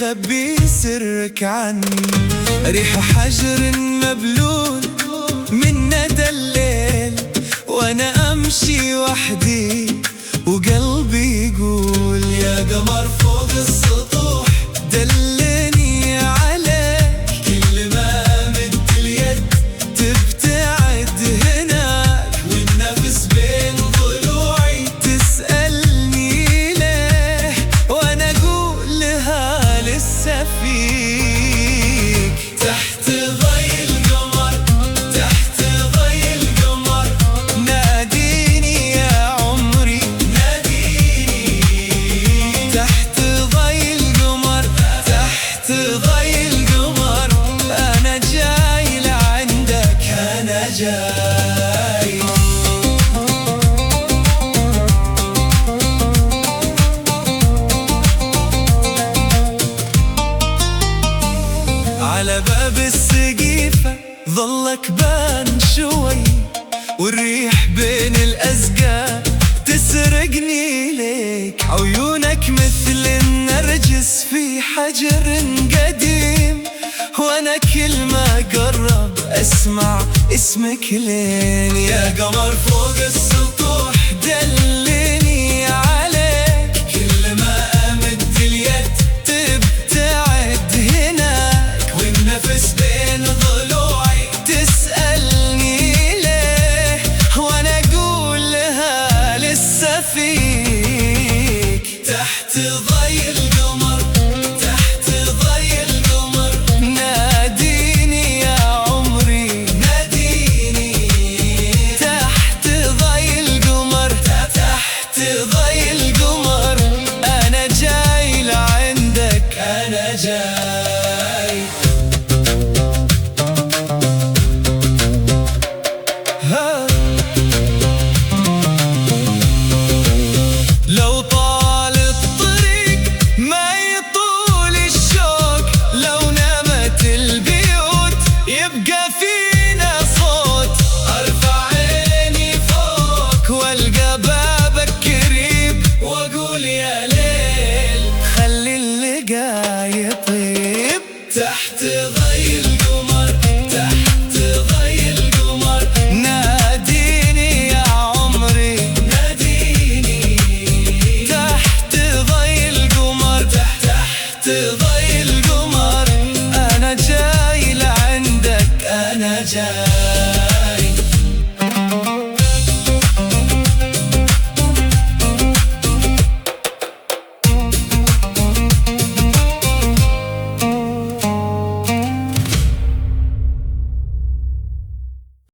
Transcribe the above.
مخبي سرك عني، ريح حجر مبلول من ندى الليل، وانا امشي وحدي وقلبي يقول يا قمر فوق السطوح دلني عليك، كل ما مد اليد تبتعد هناك، والنفس بين ضلوعي تسألني ليه، وانا اقول لها لسه فيك. تحت ضي القمر، تحت ضي القمر، ناديني يا عمري ناديني. تحت ضي القمر، تحت ضي القمر، انا جاي لعندك انا جاي. على باب السقيفة ظلك بان شوي، والريح بين الأزقة تسرقني ليك، عيونك مثل النرجس في حجر قديم، وانا كل ما قرب اسمع اسمك لين. يا قمر فوق السطوح دلني عليك، كل ما امد اليد تبتعد هناك، والنفس بين ضلوعي تسألني ليه، وانا اقول لها لسه فيك. تحت ضي القمر، تحت ضي القمر، ناديني يا عمري ناديني. تحت ضي القمر، تحت ضي القمر، انا جاي لعندك انا جاي. لو طال الطريق ما يطول الشوق، لو نامت البيوت يبقى فينا صوت، ارفع عيني فوق والقى بابك قريب، واقول يا ليل خلي اللقا يطيب. تحت ضي القمر، تحت ضي القمر، ناديني يا عمري ناديني. تحت ضي القمر، تحت ضي القمر، انا جاي لعندك انا جاي.